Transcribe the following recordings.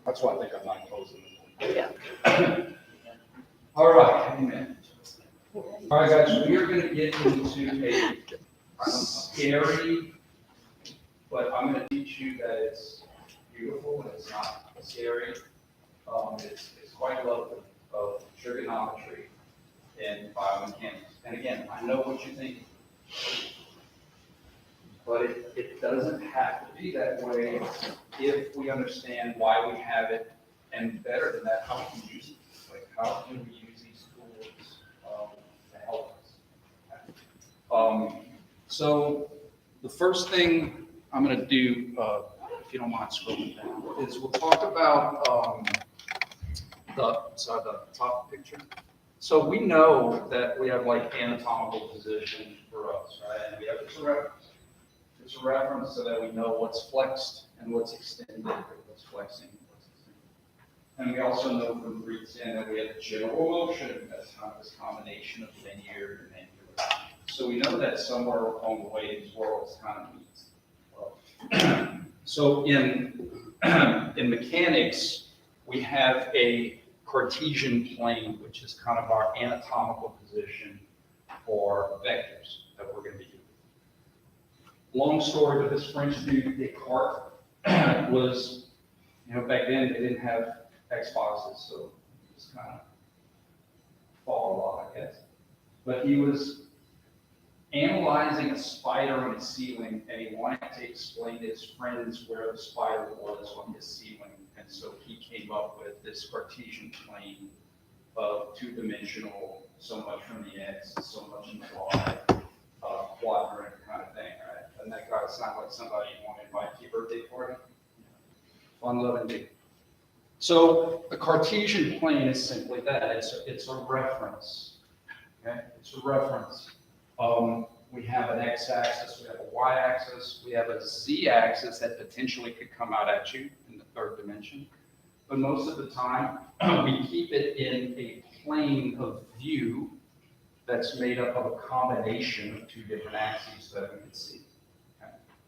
That's why I think I'm not closing it. Yeah. All right, amen. All right, guys, we are going to get into a scary, but I'm going to teach you that it's beautiful and it's not scary. It's quite lovely of trigonometry and biomechanics. And again, I know what you think, but it doesn't have to be that way if we understand why we have it, and better than that, how we can use it. Like, how can we use these tools to help us? So the first thing I'm going to do, if you don't mind scrolling down, is we'll talk about the top picture. So we know that we have like anatomical position for us, right? And we have it's a reference. It's a reference so that we know what's flexed and what's extended, or what's flexing and what's extended. And we also know from 310 that we have a general motion that's kind of this combination of linear and angular. So we know that somewhere along the way these worlds kind of meet. So in mechanics, we have a Cartesian plane, which is kind of our anatomical position for vectors that we're going to be using. Long story, but this French dude, Descartes, was, back then they didn't have Xboxes, so it was kind of fall a lot, I guess. But he was analyzing a spider on his ceiling, and he wanted to explain to his friends where the spider was on his ceiling. And so he came up with this Cartesian plane of two-dimensional, so much from the X, so much in the Y, quadrant kind of thing, right? Doesn't that guy sound like somebody you want to invite to your birthday party? Fun loving dude. So the Cartesian plane is simply that. It's a reference. Okay? It's a reference. We have an x-axis, we have a y-axis, we have a z-axis that potentially could come out at you in the third dimension. But most of the time, we keep it in a plane of view that's made up of a combination of two different axes that we can see.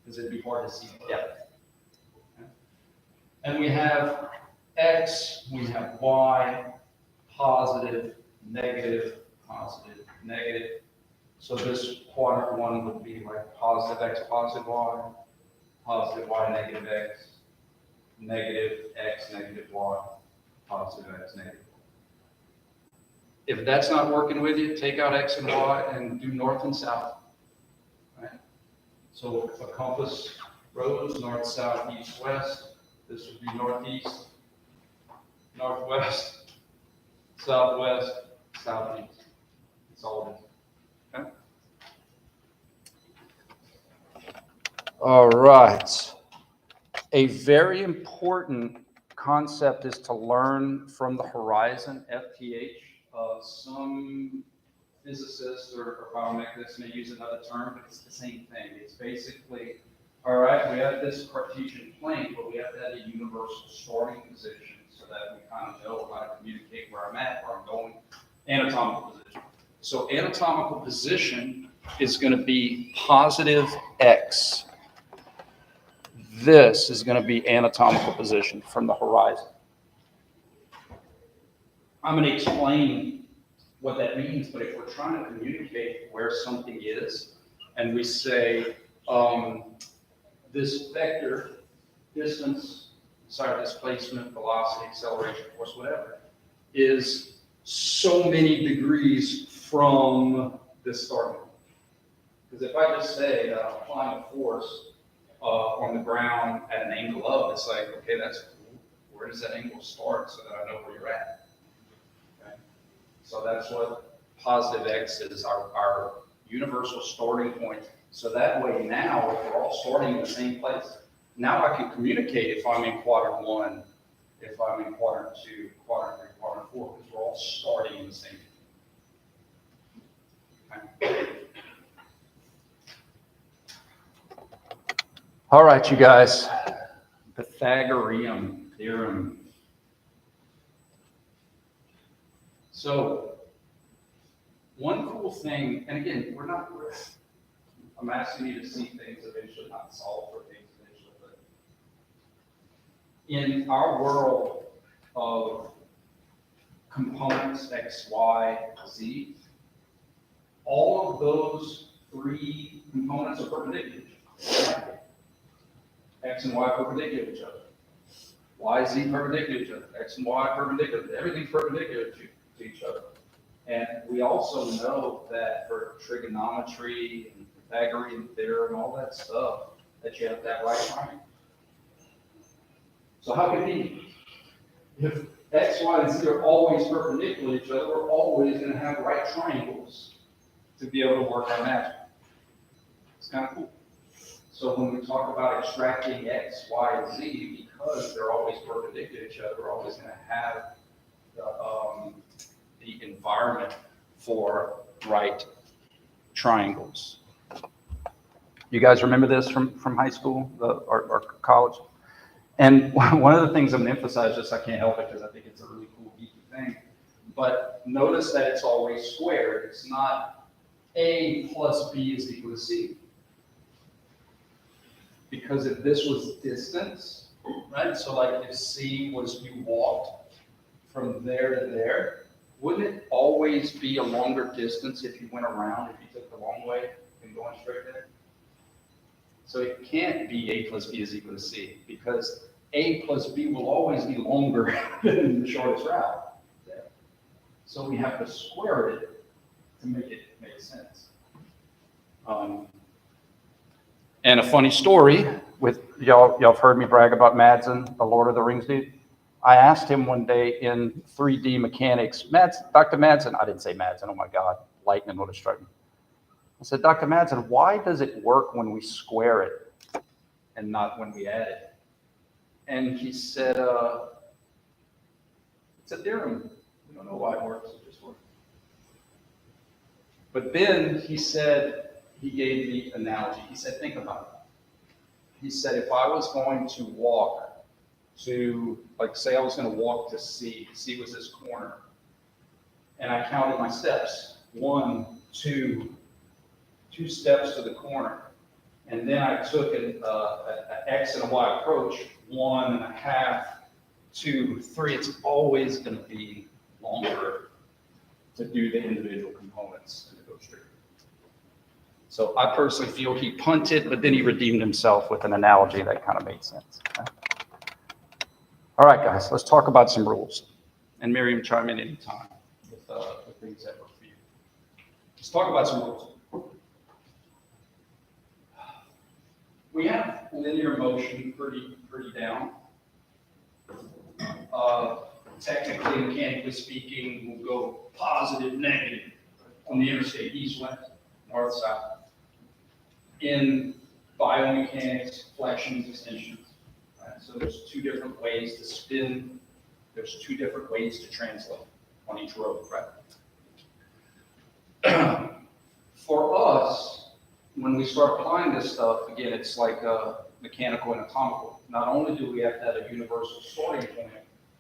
Because it'd be hard to see depth. Okay? And we have x, we have y, positive, negative, positive, negative. So this quadrant one would be like positive x, positive y, negative x, negative x, negative y, positive x, negative y. If that's not working with you, take out x and y and do north and south. Right? So a compass rows north, south, east, west. This would be northeast, northwest, southwest, southeast. It's all this. Okay. All right. A very important concept is to learn from the horizon, FTH. Some physicists or biomechanists may use another term, but it's the same thing. It's basically, all right, we have this Cartesian plane, but we have to have a universal starting position so that we kind of know how to communicate where I'm at, where I'm going. Anatomical position. So anatomical position is going to be positive x. This is going to be anatomical position from the horizon. I'm going to explain what that means, but if we're trying to communicate where something is, and we say this vector, distance, displacement, velocity, acceleration, force, whatever, is so many degrees from this starting point. Because if I just say that I'm applying a force on the ground at an angle of, it's like, okay, that's cool. Where does that angle start so that I know where you're at? Okay? So that's what positive x is, our universal starting point. So that way now, if we're all starting in the same place, now I can communicate if I'm in quadrant 1, if I'm in quadrant 2, quadrant 3, quadrant 4, because we're all starting in the same place. Okay? All right, you guys, Pythagorean theorem. So, one cool thing, and again, I'm asking you to see things eventually, not solve for things eventually, but In our world of components X, Y, Z, all of those three components are perpendicular to each other. X and Y perpendicular to each other. Y, Z perpendicular to each other. X and Y perpendicular. Everything's perpendicular to each other. And we also know that for trigonometry and Pythagorean theorem and all that stuff, that you have that right triangle. So how convenient. If X, Y, and Z are always perpendicular to each other, we're always going to have right triangles to be able to work our magic. It's kind of cool. So when we talk about extracting X, Y, and Z, because they're always perpendicular to each other, we're always going to have the environment for right triangles. You guys remember this from high school or college? And one of the things I'm going to emphasize, just I can't help it because I think it's a really cool, geeky thing, but notice that it's always squared. It's not A plus B is equal to C. Because if this was distance, right? So like if C was you walked from there to there, wouldn't it always be a longer distance if you went around, if you took the long way than going straight there? So it can't be A plus B is equal to C, because A plus B will always be longer than the shortest route. So we have to square it to make it make sense. And a funny story with y'all have heard me brag about Madsen, the Lord of the Rings dude. I asked him one day in 3D mechanics, Dr. Madsen, I didn't say Madsen, oh my God, lightning would have struck me. I said, Dr. Madsen, why does it work when we square it and not when we add it? And he said, it's a theorem. We don't know why it works, it just works. But then he said, he gave the analogy. He said, think about it. He said, if I was going to walk to, like say I was going to walk to C, C was this corner, and I counted my steps, 1, 2 steps to the corner, and then I took an X and a Y approach, 1.5, 2, 3, it's always going to be longer to do the individual components and to go straight. So I personally feel he punted, but then he redeemed himself with an analogy that kind of made sense. Okay? All right, guys, let's talk about some rules. And Miriam, chime in anytime with things that work for you. Let's talk about some rules. We have linear motion pretty down. Technically, mechanically speaking, we'll go positive, negative on the interstate, east, west, north, south. In biomechanics, flexions, extensions. Right? So there's 2 different ways to spin. There's 2 different ways to translate on each road, right? For us, when we start applying this stuff, again, it's like mechanical and atomical. Not only do we have to have a universal starting point,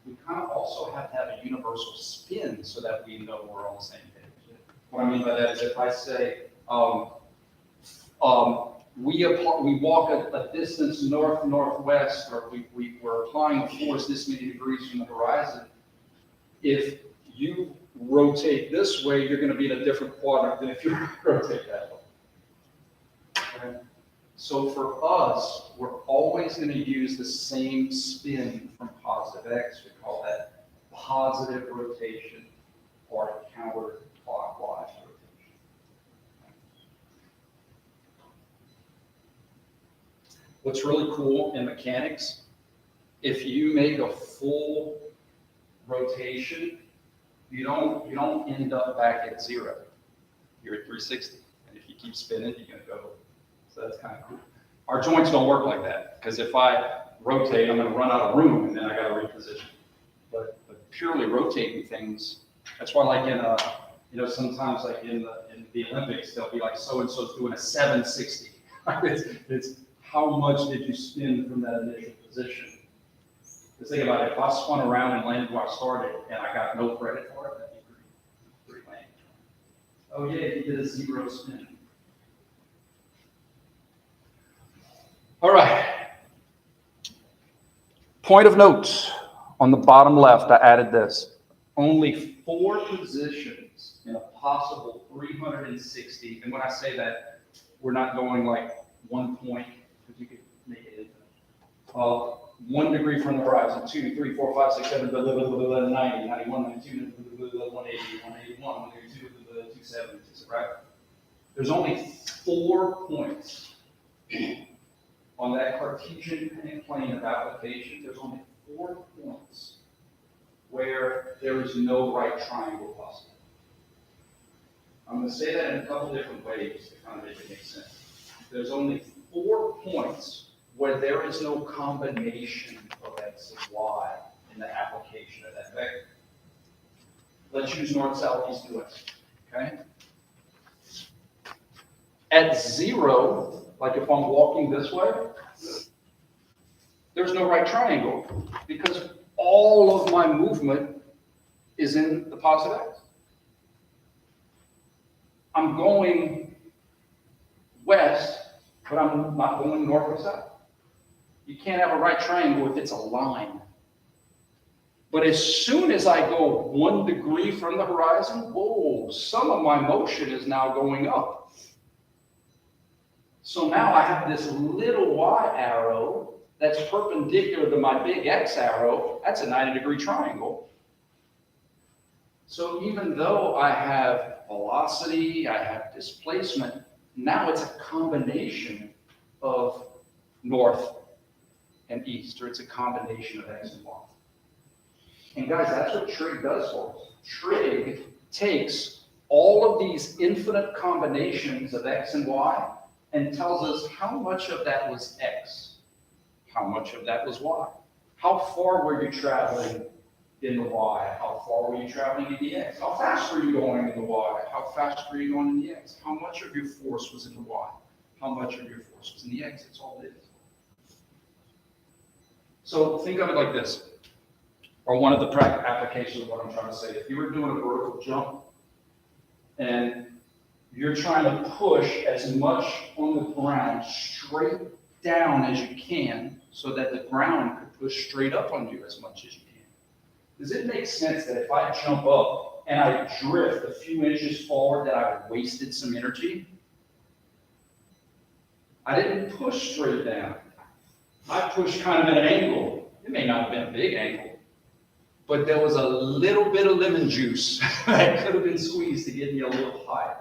we kind of also have to have a universal spin so that we know we're on the same page. What I mean by that is if I say, we walk a distance north-northwest, or we're applying a force this many degrees from the horizon. If you rotate this way, you're going to be in a different quadrant than if you rotate that way. Okay? So for us, we're always going to use the same spin from positive X. We call that positive rotation or counterclockwise rotation. What's really cool in mechanics, if you make a full rotation, you don't end up back at 0. You're at 360. And if you keep spinning, you're going to go. So that's kind of cool. Our joints don't work like that, because if I rotate, I'm going to run out of room, and then I got to reposition. But purely rotating things, that's why, like in sometimes like in the Olympics, they'll be like so and so's doing a 760. It's how much did you spin from that initial position? Because think about it, if I spun around and landed where I started and I got no credit for it, that'd be pretty lame. Oh yeah, he did a 0 spin. All right. Point of note, on the bottom left, I added this. Only 4 positions in a possible 360, and when I say that, we're not going like 1 point, because you could make it infinite. 1 degree from the horizon, 2, 3, 4, 5, 6, 7, 90, 91, 92, 180, 181, 182, 270, right? There's only 4 points on that Cartesian plane of application. There's only 4 points where there is no right triangle possible. I'm going to say that in a couple different ways to kind of make it make sense. There's only 4 points where there is no combination of x and y in the application of that vector. Let's use north, south, east, and west. Okay? At 0, like if I'm walking this way, there's no right triangle because all of my movement is in the positive x. I'm going west, but I'm not going north or south. You can't have a right triangle if it's a line. But as soon as I go 1 degree from the horizon, whoa, some of my motion is now going up. So now I have this little y arrow that's perpendicular to my big x arrow. That's a 90-degree triangle. So even though I have velocity, I have displacement, now it's a combination of north and east, or it's a combination of x and y. And guys, that's what trig does for us. Trig takes all of these infinite combinations of x and y and tells us how much of that was x, how much of that was y. How far were you traveling in the y? How far were you traveling in the x? How fast were you going in the y? How fast were you going in the x? How much of your force was in the y? How much of your force was in the x? That's all it is. So think of it like this, or one of the applications of what I'm trying to say. If you were doing a vertical jump and you're trying to push as much on the ground straight down as you can so that the ground could push straight up on you as much as you can. Does it make sense that if I jump up and I drift a few inches forward that I've wasted some energy? I didn't push straight down. I pushed kind of at an angle. It may not have been a big angle, but there was a little bit of lemon juice that could have been squeezed to get me a little higher.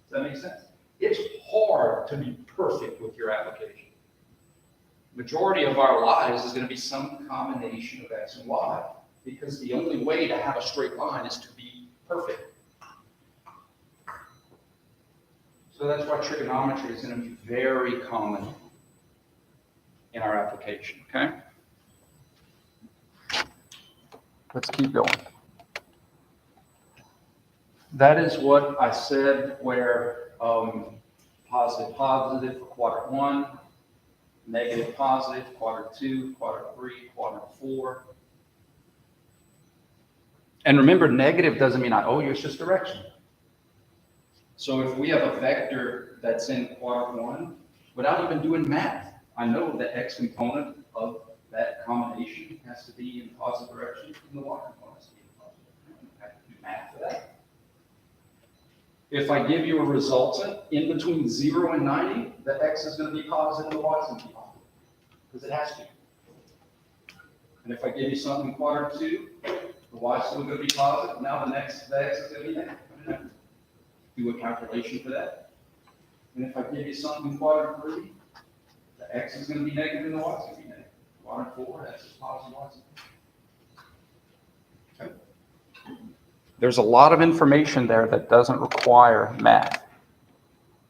Does that make sense? It's hard to be perfect with your application. Majority of our lives is going to be some combination of x and y, because the only way to have a straight line is to be perfect. So that's why trigonometry is going to be very common in our application, okay? Let's keep going. That is what I said where positive, positive for quadrant 1, negative, positive, quadrant 2, quadrant 3, quadrant 4. And remember, negative doesn't mean I owe you, it's just direction. So if we have a vector that's in quadrant 1, without even doing math, I know the x component of that combination has to be in the positive direction, and the y component has to be in the positive direction. I have to do math for that. If I give you a resultant in between 0 and 90, the x is going to be positive and the y is going to be positive, because it has to. And if I give you something in quadrant 2, the y is still going to be positive. Now the x is going to be negative. Do a calculation for that. And if I give you something in quadrant 3, the x is going to be negative and the y is going to be negative. Quadrant 4, x is positive, y is negative. Okay. There's a lot of information there that doesn't require math.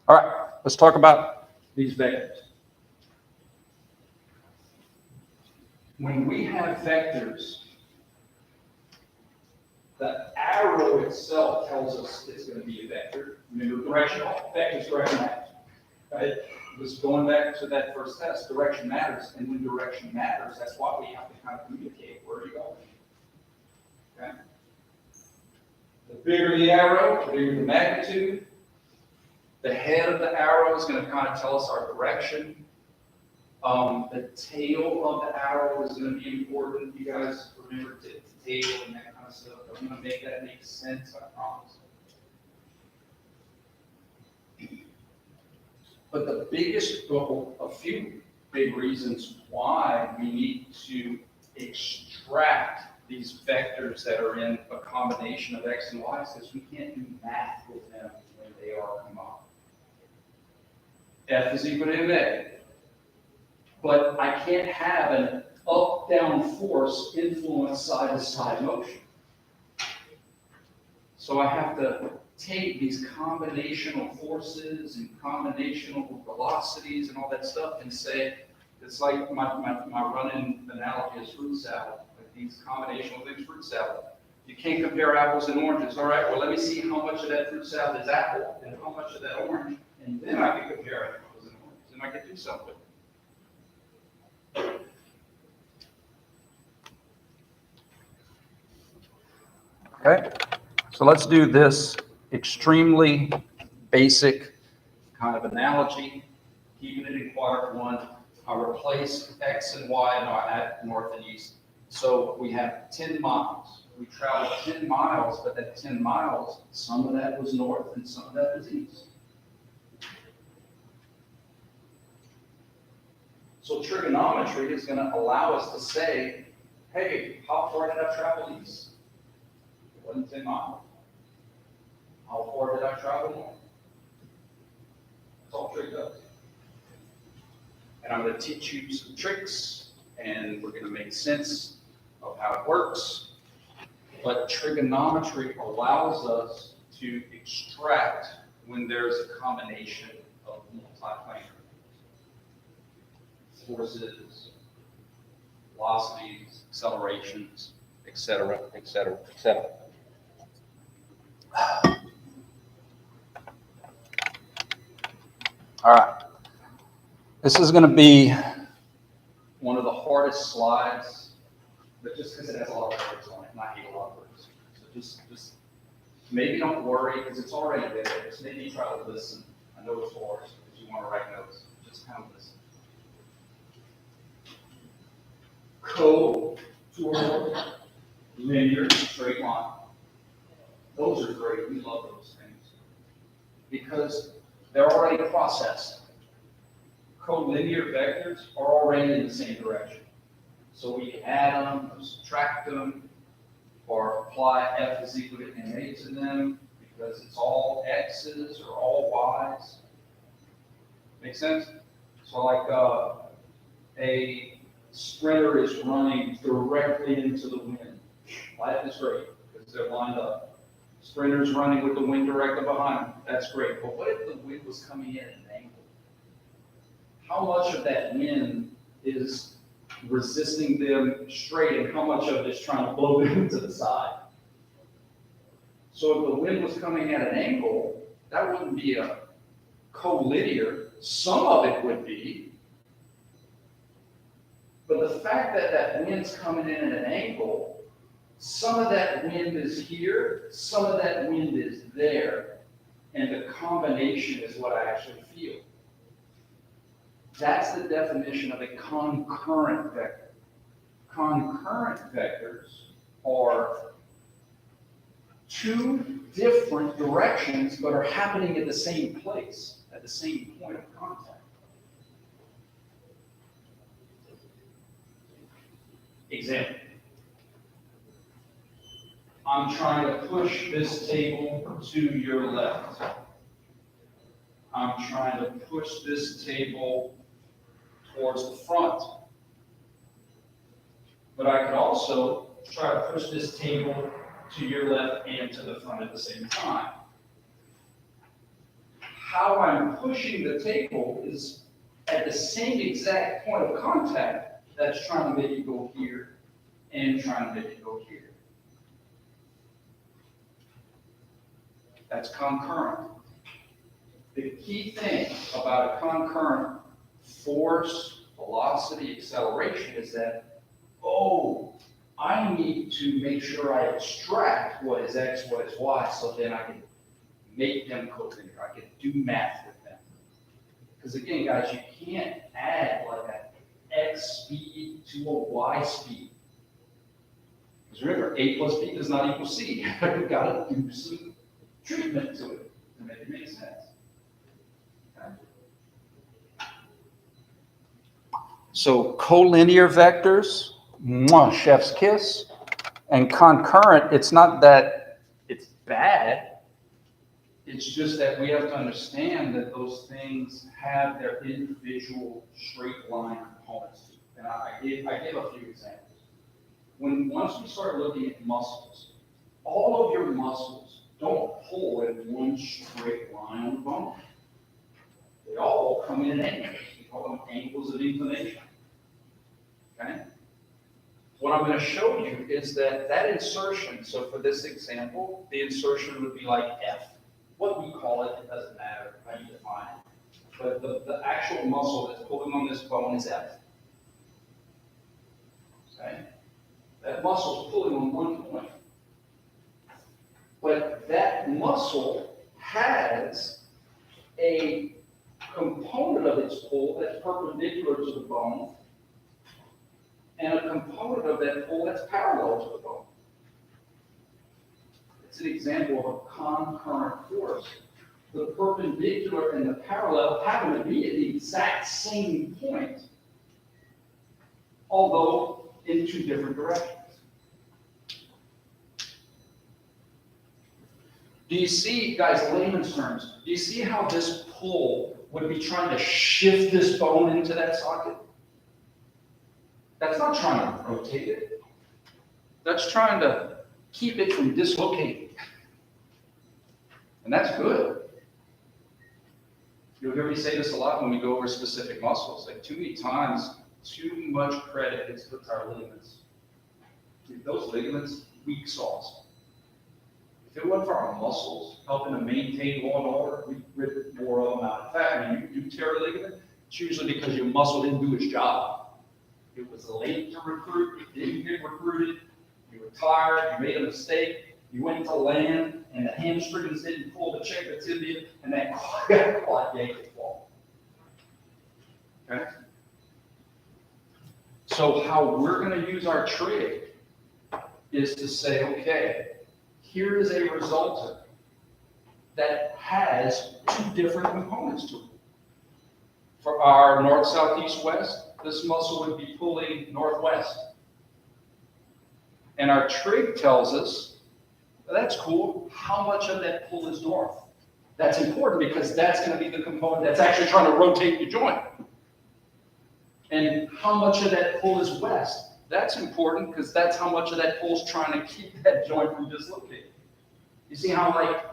All right, let's talk about these vectors. When we have vectors, the arrow itself tells us it's going to be a vector. Remember, directional vectors, direction matters. Right? Just going back to that first test, direction matters, and when direction matters, that's why we have to kind of communicate where you're going. Okay? The bigger the arrow, the bigger the magnitude. The head of the arrow is going to kind of tell us our direction. The tail of the arrow is going to be important. You guys remember the tail and that kind of stuff. I'm going to make that make sense, I promise. But the biggest, well, a few big reasons why we need to extract these vectors that are in a combination of x and y is because we can't do math with them when they are combined. F is equal to ma. But I can't have an up-down force influence side-to-side motion. So I have to take these combinational forces and combinational velocities and all that stuff and say, it's like my running analogy is fruit salad, like these combinational things, fruit salad. You can't compare apples and oranges. All right, well, let me see how much of that fruit salad is apple and how much of that orange, and then I can compare apples and oranges, and I can do something. Okay, so let's do this extremely basic kind of analogy, keeping it in quadrant one. I'll replace x and y and I'll add north and east. So we have 10 miles. We traveled 10 miles, but that 10 miles, some of that was north and some of that was east. So trigonometry is going to allow us to say, hey, how far did I travel east? It wasn't 10 miles. How far did I travel north? That's all trig does. And I'm going to teach you some tricks, and we're going to make sense of how it works. But trigonometry allows us to extract when there's a combination of multiplanar forces, velocities, accelerations, etc., etc., etc. All right. This is going to be one of the hardest slides, but just because it has a lot of words on it, and I hate a lot of words. So just maybe don't worry, because it's already there. Just maybe try to listen. I know it's hard, because you want to write notes. Just kind of listen. Co-linear straight line. Those are great. We love those things because they're already processed. Collinear vectors are already in the same direction. So we can add them, or subtract them, or apply f is equal to ma to them because it's all x's or all y's. Make sense? So like a sprinter is running directly into the wind. Life is great because they're lined up. Sprinters running with the wind directly behind them. That's great. But what if the wind was coming in at an angle? How much of that wind is resisting them straight and how much of it is trying to blow them to the side? So if the wind was coming at an angle, that wouldn't be a collinear. Some of it would be. But the fact that that wind's coming in at an angle, some of that wind is here, some of that wind is there, and the combination is what I actually feel. That's the definition of a concurrent vector. Concurrent vectors are two different directions, but are happening at the same place, at the same point of contact. Example. I'm trying to push this table to your left. I'm trying to push this table towards the front. But I could also try to push this table to your left and to the front at the same time. How I'm pushing the table is at the same exact point of contact that's trying to make it go here and trying to make it go here. That's concurrent. The key thing about a concurrent force, velocity, acceleration is that, oh, I need to make sure I extract what is x, what is y, so then I can make them collinear. I can do math with them. Because again, guys, you can't add like an X speed to a Y speed. Because remember, A plus B does not equal C. You've got to do some treatment to it to make it make sense. Okay. So collinear vectors, mwah, chef's kiss. And concurrent, it's not that it's bad. It's just that we have to understand that those things have their individual straight line components. And I gave a few examples. Once we start looking at muscles, all of your muscles don't pull in one straight line on the bone. They all come in angles. We call them angles of inclination. Okay? What I'm going to show you is that insertion, so for this example, the insertion would be like F. What we call it, it doesn't matter how you define it. But the actual muscle that's pulling on this bone is F. Okay? That muscle is pulling on one point. But that muscle has a component of its pull that's perpendicular to the bone, and a component of that pull that's parallel to the bone. It's an example of a concurrent force. The perpendicular and the parallel happen to be at the exact same point, although in two different directions. Do you see, guys, layman's terms, do you see how this pull would be trying to shift this bone into that socket? That's not trying to rotate it. That's trying to keep it from dislocating. And that's good. You'll hear me say this a lot when we go over specific muscles. Like too many times, too much credit is put to our ligaments. Those ligaments, weak sauce. If it wasn't for our muscles helping to maintain law and order, we'd rip more of them out. In fact, when you tear a ligament, it's usually because your muscle didn't do its job. It was late to recruit, it didn't get recruited, you were tired, you made a mistake, you went to land, and the hamstrings didn't pull to check the tibia, and that quad yanked it fall. Okay? So how we're going to use our trig is to say, okay, here is a resultant that has two different components to it. For our north, south, east, west, this muscle would be pulling northwest. And our trig tells us, well, that's cool, how much of that pull is north? That's important because that's going to be the component that's actually trying to rotate the joint. And how much of that pull is west? That's important because that's how much of that pull is trying to keep that joint from dislocating. You see how, like,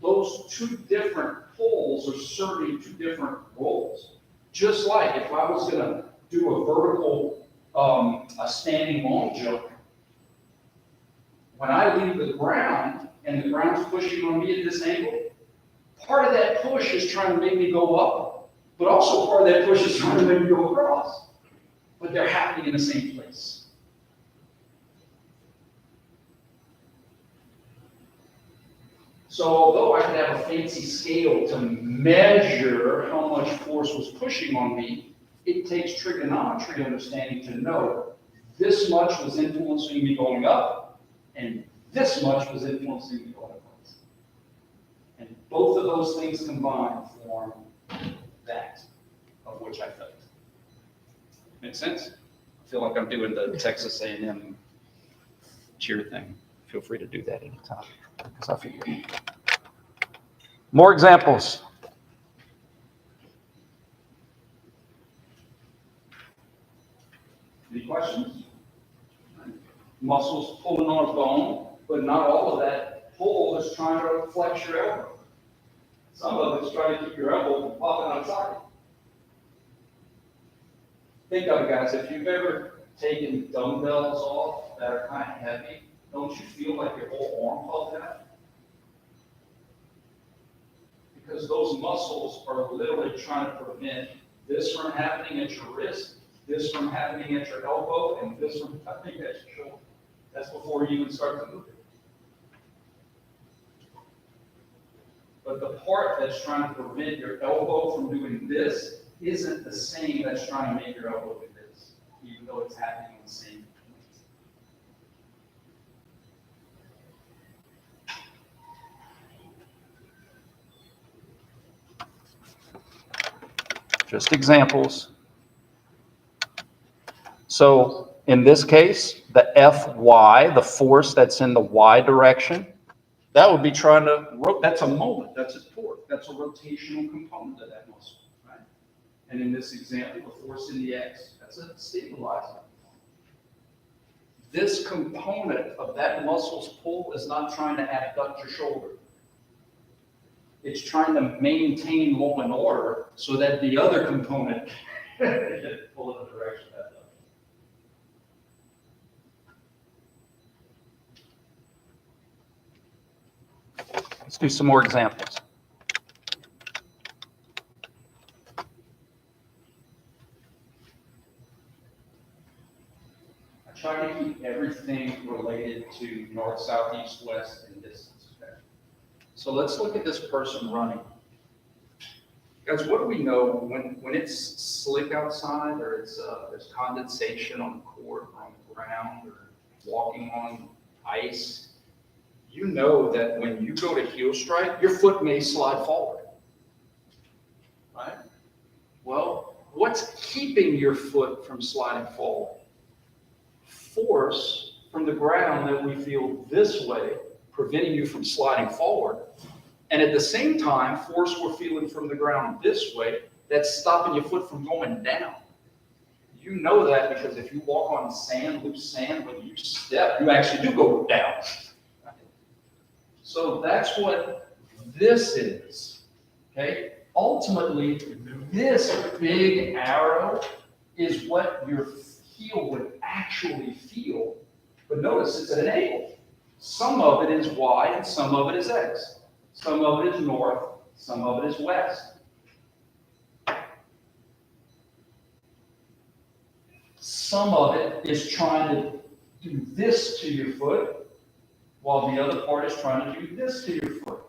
those two different pulls are serving two different roles. Just like if I was going to do a vertical, a standing long jump, when I leave the ground and the ground's pushing on me at this angle, part of that push is trying to make me go up, but also part of that push is trying to make me go across. But they're happening in the same place. So although I could have a fancy scale to measure how much force was pushing on me, it takes trigonometry understanding to know this much was influencing me going up, and this much was influencing me going across. And both of those things combined form that of which I felt. Make sense? I feel like I'm doing the Texas A&M cheer thing. Feel free to do that anytime, because I figure. More examples. Any questions? Muscles pulling on a bone, but not all of that pull is trying to flex your elbow. Some of it's trying to keep your elbow from popping out of socket. Think of it, guys. If you've ever taken dumbbells off that are kind of heavy, don't you feel like your whole arm popped out? Because those muscles are literally trying to prevent this from happening at your wrist, this from happening at your elbow, and this from happening at your shoulder. That's before you even start to move it. But the part that's trying to prevent your elbow from doing this isn't the same that's trying to make your elbow do this. even though it's happening on the same point. Just examples. So in this case, the Fy, the force that's in the Y direction, that would be trying to, that's a moment, that's a torque, that's a rotational component of that muscle, right? And in this example, the force in the X, that's a stabilizer. This component of that muscle's pull is not trying to abduct your shoulder. It's trying to maintain law and order so that the other component can pull in the direction of that abduction. Let's do some more examples. I try to keep everything related to north, south, east, west, and distance. Okay? So let's look at this person running. Guys, what do we know when it's slick outside, or there's condensation on the court or on the ground or walking on ice? You know that when you go to heel strike, your foot may slide forward, right? Well, what's keeping your foot from sliding forward? Force from the ground that we feel this way, preventing you from sliding forward. And at the same time, force we're feeling from the ground this way, that's stopping your foot from going down. You know that because if you walk on sand, loose sand, when you step, you actually do go down. So that's what this is, okay? Ultimately, this big arrow is what your heel would actually feel, but notice it's at an angle. Some of it is Y and some of it is X. Some of it is north, some of it is west. Some of it is trying to do this to your foot, while the other part is trying to do this to your foot.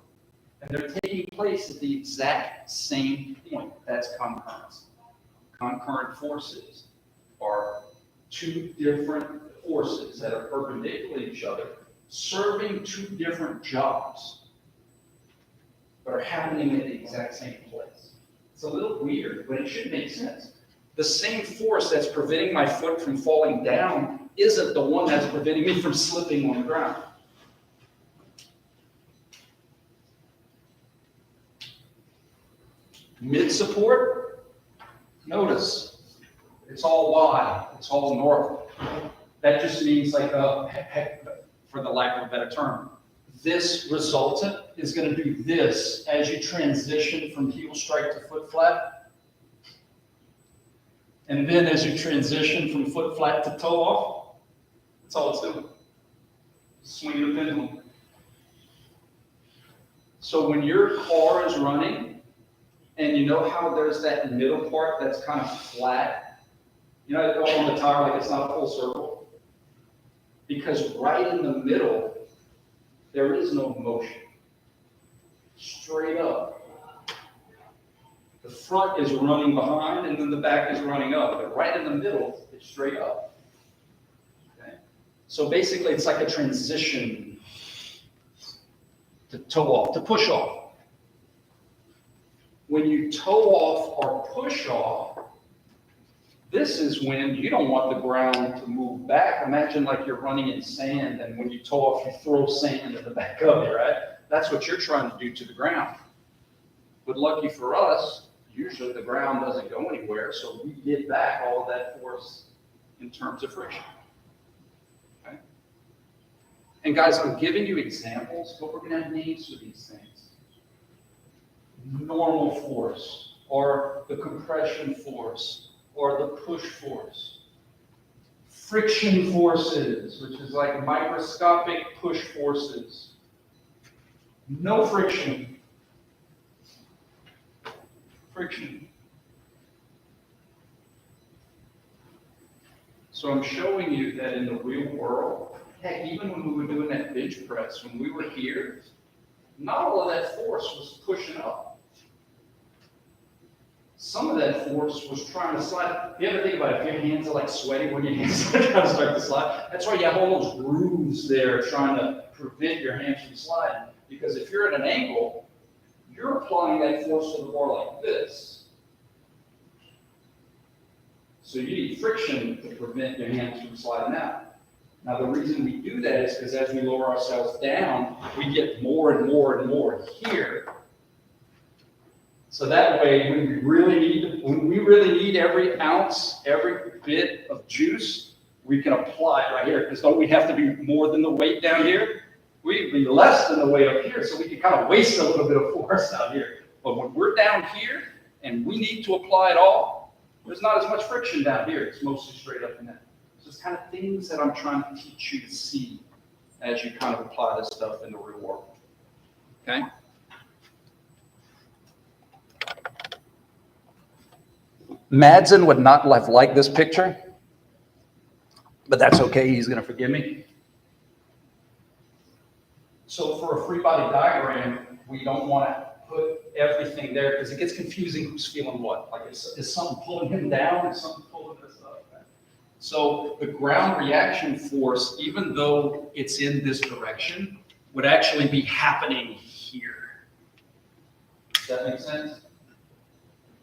And they're taking place at the exact same point. That's concurrence. Concurrent forces are two different forces that are perpendicular to each other, serving two different jobs, but are happening at the exact same place. It's a little weird, but it should make sense. The same force that's preventing my foot from falling down isn't the one that's preventing me from slipping on the ground. Mid support, notice, it's all Y, it's all north. That just means like for the lack of a better term, this resultant is going to do this as you transition from heel strike to foot flat. And then as you transition from foot flat to toe off, that's all it's doing. Swinging the pendulum. So when your car is running, and you know how there's that middle part that's kind of flat? You know, go on the tire like it's not a full circle? Because right in the middle, there is no motion. Straight up. The front is running behind, and then the back is running up. But right in the middle, it's straight up. Okay? So basically, it's like a transition to toe off, to push off. When you toe off or push off, this is when you don't want the ground to move back. Imagine like you're running in sand, and when you toe off, you throw sand in the back of it, right? That's what you're trying to do to the ground. But lucky for us, usually the ground doesn't go anywhere, so we get back all of that force in terms of friction. Okay? And guys, I'm giving you examples, but we're going to have names for these things. Normal force, or the compression force, or the push force. Friction forces, which is like microscopic push forces. No friction. Friction. So I'm showing you that in the real world, heck, even when we were doing that bench press, when we were here, not all of that force was pushing up. some of that force was trying to slide. If you ever think about it, if your hands are like sweating when your hands are trying to start to slide, that's why you have all those grooves there trying to prevent your hands from sliding. Because if you're at an angle, you're applying that force to the bar like this. So you need friction to prevent your hands from sliding out. Now the reason we do that is because as we lower ourselves down, we get more and more and more here. So that way, when we really need every ounce, every bit of juice, we can apply it right here. Because don't we have to be more than the weight down here? We'd be less than the weight up here, so we can kind of waste a little bit of force out here. But when we're down here and we need to apply it all, there's not as much friction down here. It's mostly straight up and down. So it's kind of things that I'm trying to teach you to see as you kind of apply this stuff in the real world. Okay? Madsen would not have liked this picture, but that's okay. He's going to forgive me. So for a free body diagram, we don't want to put everything there because it gets confusing who's feeling what. Like is something pulling him down? Is something pulling this up? So the ground reaction force, even though it's in this direction, would actually be happening here. Does that make sense?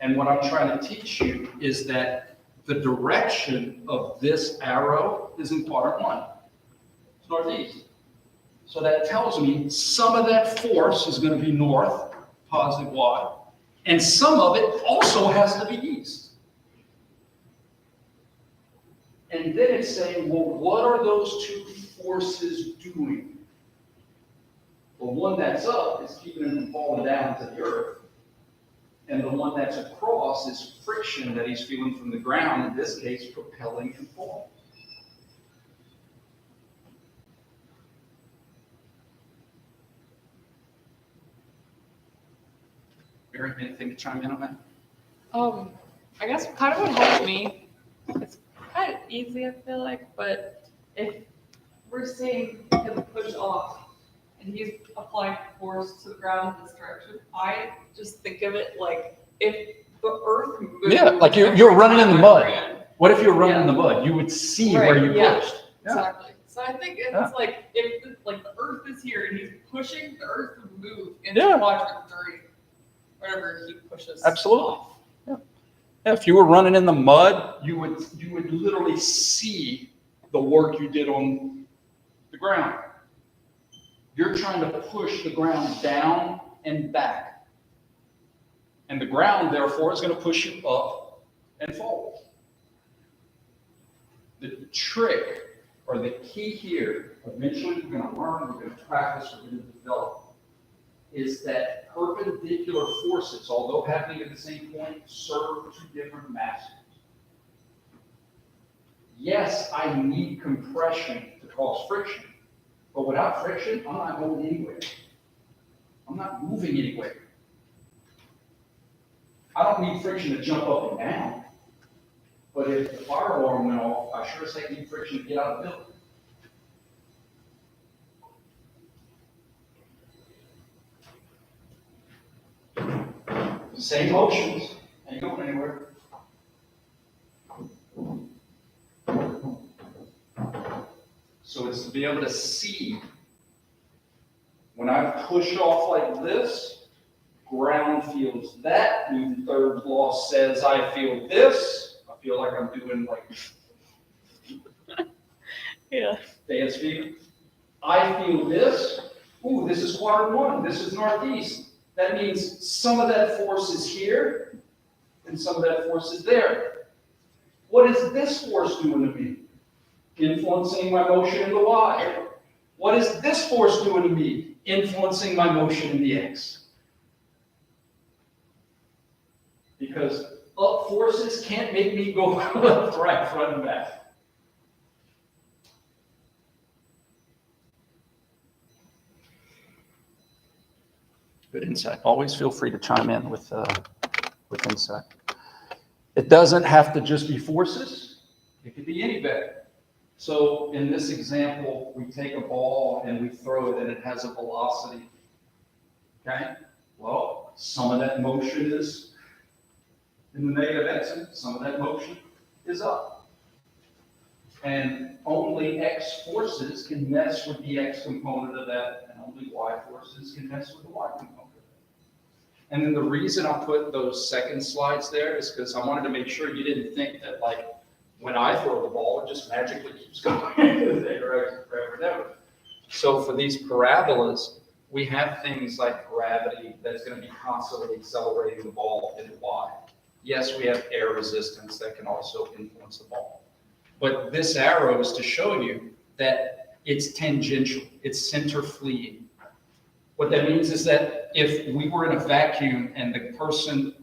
And what I'm trying to teach you is that the direction of this arrow is in quadrant 1. It's northeast. So that tells me some of that force is going to be north, positive Y, and some of it also has to be east. And then it's saying, well, what are those two forces doing? Well, one that's up is keeping him from falling down to the earth. And the one that's across is friction that he's feeling from the ground, in this case, propelling him forward. Mary, anything to chime in on that? I guess kind of what helps me, it's kind of easy, I feel like, but if we're seeing him push off and he's applying force to the ground in this direction, I just think of it like if the earth moves. Yeah, like you're running in the mud. What if you're running in the mud? You would see where you pushed. Yeah. Exactly. So I think it's like if the earth is here and he's pushing, the earth would move into quadrant 3, wherever he pushes. Absolutely. Off. Yeah. If you were running in the mud, you would literally see the work you did on the ground. You're trying to push the ground down and back. And the ground, therefore, is going to push you up and forward. The trick, or the key here, eventually we're going to learn, we're going to practice, we're going to develop, is that perpendicular forces, although happening at the same point, serve two different masters. Yes, I need compression to cause friction, but without friction, I'm not going anywhere. I'm not moving anywhere. I don't need friction to jump up and down, but if the fire alarm went off, I sure as heck need friction to get out of the building. Same motions, ain't going anywhere. So it's to be able to see. When I push off like this, ground feels that. Newton's third law says I feel this. I feel like I'm doing like dance feet. I feel this. Ooh, this is quadrant 1. This is northeast. That means some of that force is here and some of that force is there. What is this force doing to me? Influencing my motion in the Y. What is this force doing to me? Influencing my motion in the X. Because up forces can't make me go left, right, front, and back. Good insight. Always feel free to chime in with insight. It doesn't have to just be forces. It could be any vector. So in this example, we take a ball and we throw it and it has a velocity. Okay? Well, some of that motion is In the negative x, some of that motion is up. And only x forces can mess with the x component of that, and only y forces can mess with the y component of that. And then the reason I put those second slides there is because I wanted to make sure you didn't think that, like, when I throw the ball, it just magically keeps going into the direction forever and ever. So for these parabolas, we have things like gravity that's going to be constantly accelerating the ball into y. Yes, we have air resistance that can also influence the ball. But this arrow is to show you that it's tangential, it's center fleeing. What that means is that if we were in a vacuum and the person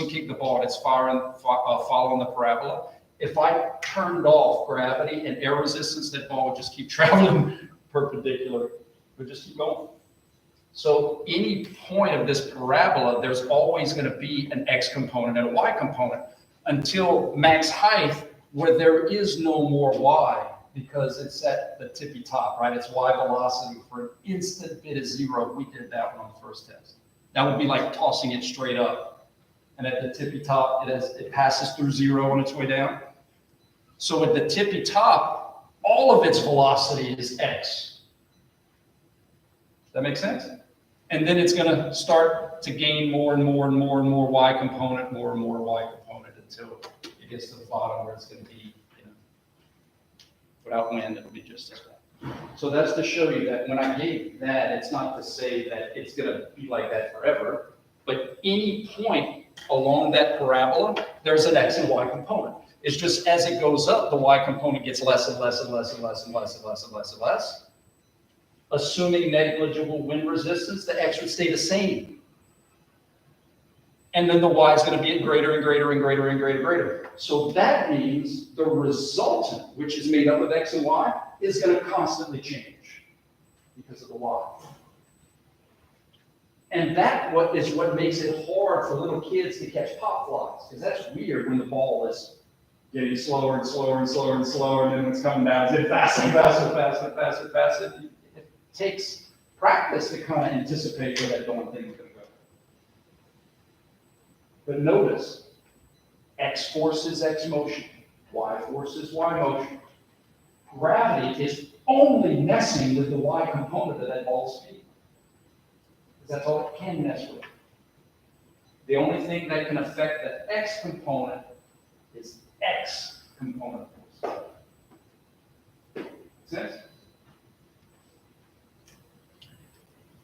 kicked the ball and it's following the parabola, if I turned off gravity and air resistance, that ball would just keep traveling perpendicular, would just keep going. So any point of this parabola, there's always going to be an x component and a y component until max height, where there is no more y because it's at the tippy top, right? It's y velocity for an instant bit of zero. We did that one on the first test. That would be like tossing it straight up. And at the tippy top, it passes through zero on its way down. So at the tippy top, all of its velocity is x. Does that make sense? And then it's going to start to gain more and more and more and more y component, more and more y component until it gets to the bottom where it's going to be, without wind, it'll be just as bad. So that's to show you that when I gave that, it's not to say that it's going to be like that forever, but any point along that parabola, there's an x and y component. It's just as it goes up, the y component gets less and less and less and less and less and less and less and less. Assuming negligible wind resistance, the x would stay the same. And then the y is going to be greater and greater and greater and greater and greater. So that means the resultant, which is made up of x and y, is going to constantly change because of the y. And what makes it hard for little kids to catch pop flies, because that's weird when the ball is getting slower and slower and slower and slower, and then when it's coming down, it's getting faster and faster and faster and faster and faster. It takes practice to kind of anticipate where that going thing is going to go. But notice, x force is x motion, y force is y motion. Gravity is only messing with the y component of that ball's speed. Because that's all it can mess with. The only thing that can affect the x component is x component force. Make sense?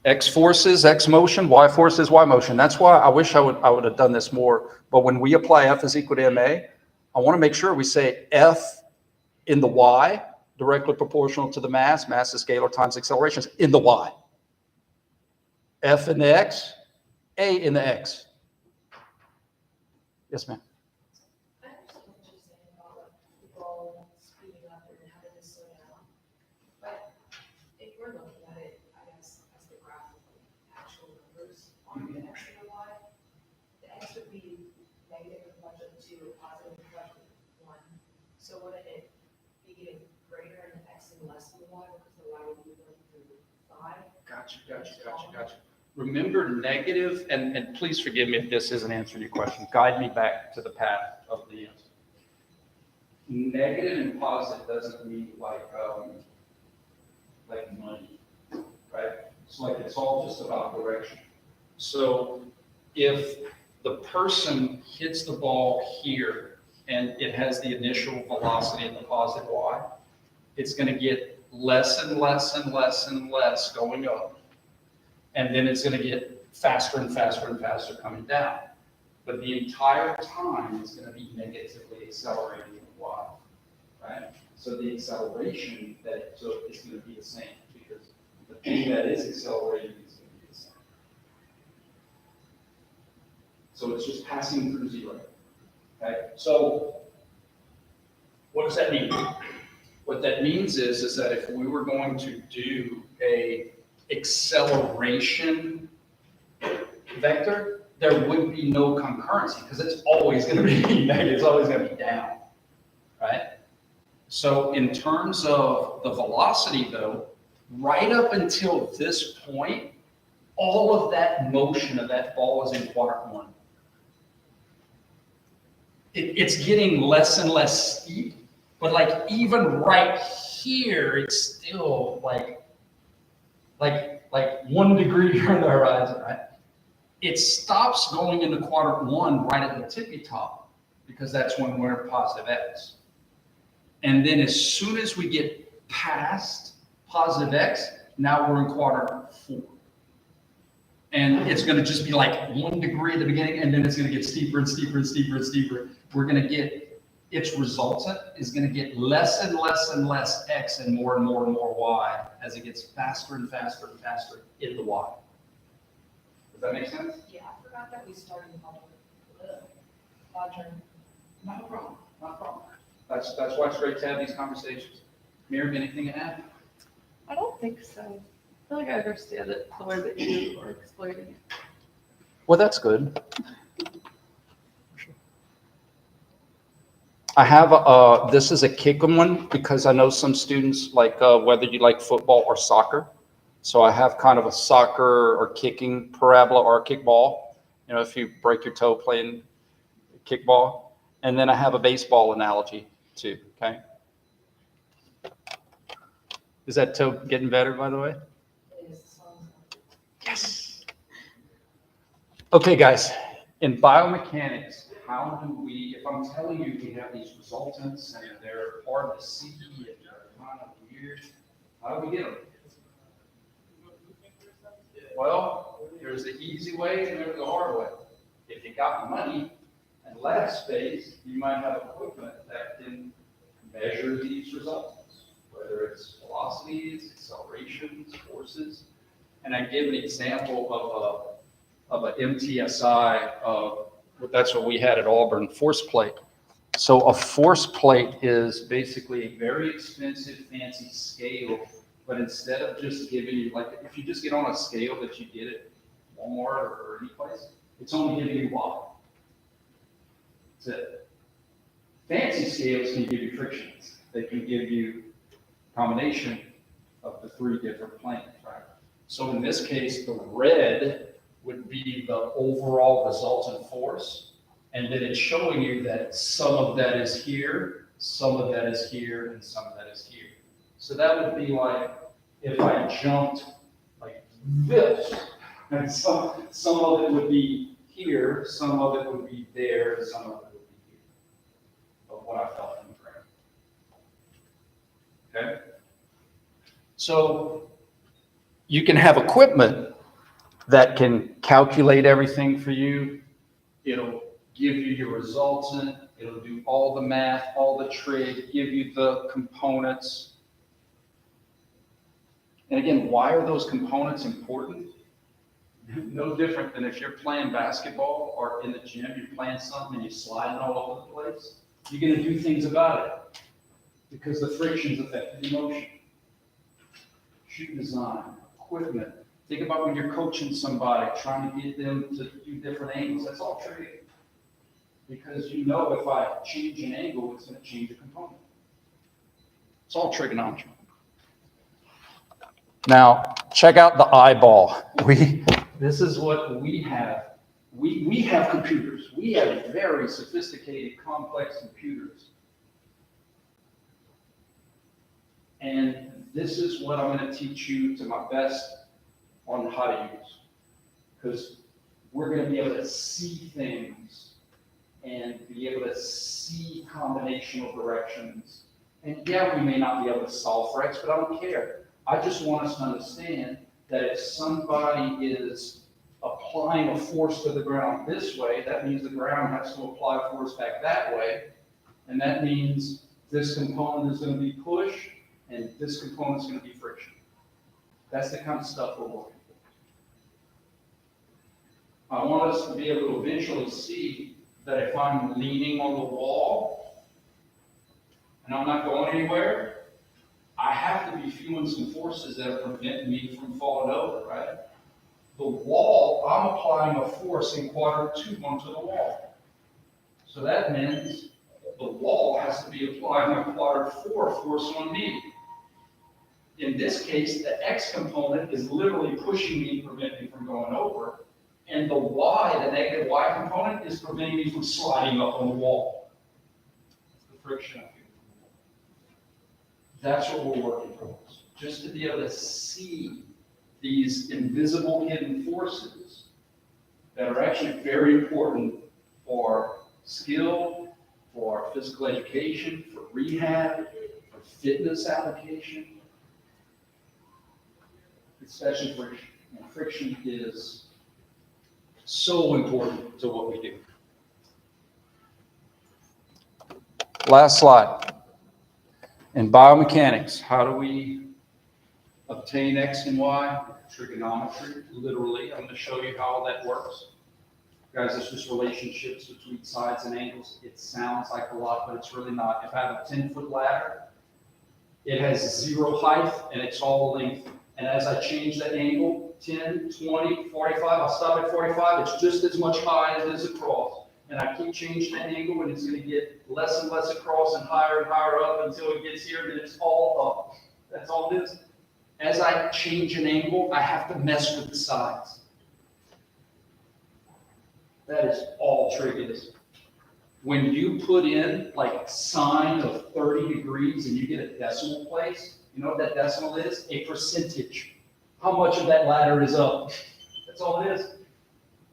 X forces, X motion, Y forces, Y motion. That's why I wish I would have done this more. But when we apply F is equal to ma, I want to make sure we say F in the Y, directly proportional to the mass is scalar times acceleration in the Y. F in the X, A in the X. Yes, ma'am. I understand what you're saying about like the ball speeding up and having to slow down. But if we're looking at it, I guess, as the graph of actual numbers on the X and the Y, the X would be negative in function of 2 or positive in function of 1. So wouldn't it be getting greater in the X and less in the Y because the Y would be going through 5? Gotcha. Remember negative, and please forgive me if this isn't answering your question. Guide me back to the path of the answer. Negative and positive doesn't mean like money, right? It's like it's all just about direction. So if the person hits the ball here and it has the initial velocity in the positive y, it's going to get less and less and less and less going up. And then it's going to get faster and faster and faster coming down. But the entire time it's going to be negatively accelerating in y, right? So the acceleration that it took is going to be the same because the thing that is accelerating is going to be the same. So it's just passing through zero. Okay? So what does that mean? What that means is that if we were going to do a acceleration vector, there would be no concurrency because it's always going to be negative, it's always going to be down, right? So in terms of the velocity though, right up until this point, all of that motion of that ball is in quadrant 1. it's getting less and less steep, but like even right here, it's still like 1 degree from the horizon, right? It stops going into quadrant 1 right at the tippy top because that's when we're in positive X. And then as soon as we get past positive X, now we're in quadrant 4. And it's going to just be like 1 degree at the beginning, and then it's going to get steeper and steeper and steeper and steeper. We're going to get, its resultant is going to get less and less and less X and more and more Y as it gets faster and faster and faster in the Y. Does that make sense? Yeah, I forgot that we started quadrant. Not a problem, not a problem. That's why it's great to have these conversations. Miriam, anything to add? I don't think so. I feel like I understand it the way that you are explaining it. Well, that's good. I have this is a kicking one because I know some students like whether you like football or soccer. So I have kind of a soccer or kicking parabola or a kickball. You know, if you break your toe playing kickball. And then I have a baseball analogy too, okay? Is that toe getting better, by the way? Yes. Okay, guys, in biomechanics, how do we, if I'm telling you we have these resultants and they're hard to see and they're kind of weird, how do we get them? Well, there's the easy way and there's the hard way. If you got money and lab space, you might have equipment that can measure these results, whether it's velocities, accelerations, forces. And I give an example of an MTSI, that's what we had at Auburn, force plate. So a force plate is basically a very expensive, fancy scale, but instead of just giving you, like if you just get on a scale that you get at Walmart or any place, it's only giving you Y. That's it. Fancy scales can give you frictions. They can give you a combination of the 3 different planes, right? So in this case, the red would be the overall resultant force, and then it's showing you that some of that is here, some of that is here, and some of that is here. So that would be like if I jumped like this, and some of it would be here, some of it would be there, and some of it would be here, of what I felt from the ground. Okay? So you can have equipment that can calculate everything for you. It'll give you your resultant. It'll do all the math, all the trig, give you the components. And again, why are those components important? No different than if you're playing basketball or in the gym, you're playing something and you're sliding all over the place. You're going to do things about it because the friction's affecting the motion. Shoe design, equipment. Think about when you're coaching somebody, trying to get them to do different angles. That's all trig. Because you know if I change an angle, it's going to change a component. It's all trigonometry. Now, check out the eyeball. This is what we have. We have computers. We have very sophisticated, complex computers. And this is what I'm going to teach you to my best on how to use. Because we're going to be able to see things and be able to see combinational directions. And yeah, we may not be able to solve for X, but I don't care. I just want us to understand that if somebody is applying a force to the ground this way, that means the ground has to apply a force back that way. And that means this component is going to be push, and this component is going to be friction. That's the kind of stuff we're working for. I want us to be able to eventually see that if I'm leaning on the wall and I'm not going anywhere, I have to be feeling some forces that are preventing me from falling over, right? The wall, I'm applying a force in quadrant 2 onto the wall. So that means the wall has to be applying a quadrant 4 force on me. In this case, the X component is literally pushing me, preventing me from going over. And the Y, the negative Y component, is preventing me from sliding up on the wall. friction. That's what we're working towards, just to be able to see these invisible hidden forces that are actually very important for skill, for physical education, for rehab, for fitness application, especially friction. And friction is so important to what we do. Last slide. In biomechanics, how do we obtain X and Y? Trigonometry, literally. I'm going to show you how that works. Guys, it's just relationships between sides and angles. It sounds like a lot, but it's really not. If I have a 10-foot ladder, it has 0 height and it's all length. And as I change that angle, 10, 20, 45, I'll stop at 45. It's just as much high as it is across. And I keep changing that angle, and it's going to get less and less across and higher up until it gets here, and it's all up. That's all it is. As I change an angle, I have to mess with the sides. That is all trig is. When you put in like sine of 30 degrees and you get a decimal place, you know what that decimal is? A percentage. How much of that ladder is up? That's all it is.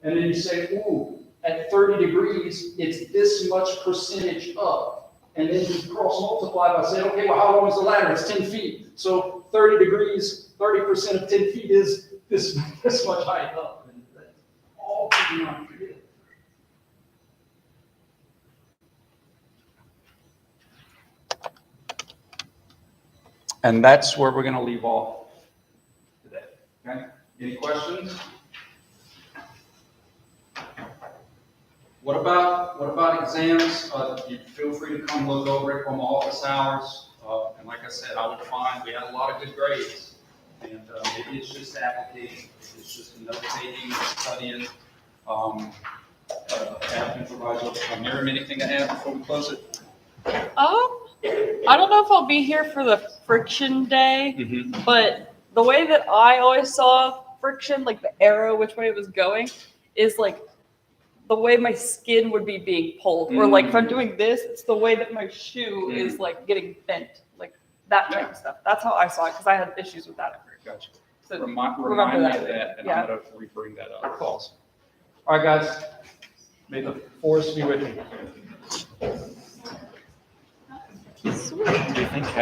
And then you say, ooh, at 30 degrees, it's this much percentage up. And then you cross multiply by saying, okay, well, how long is the ladder? It's 10 feet. So 30 degrees, 30% of 10 feet is this much height up. And that's all trigonometry is. And that's where we're going to leave off today. Okay? Any questions? What about exams? You feel free to come look over it from office hours. And like I said, I would find we had a lot of good grades. And maybe it's just application. It's just notating, studying. Captain Supervisor, Miriam, anything to add before we close it? I don't know if I'll be here for the friction day, but the way that I always saw friction, like the arrow, which way it was going, is like the way my skin would be being pulled. Or like if I'm doing this, it's the way that my shoe is like getting bent, like that type of stuff. That's how I saw it, because I had issues with that at first. Gotcha. So Remind me that. of that, and Yeah. I'm going to re-bring that up. All right, guys. May the force be with you. Sweet. Do you think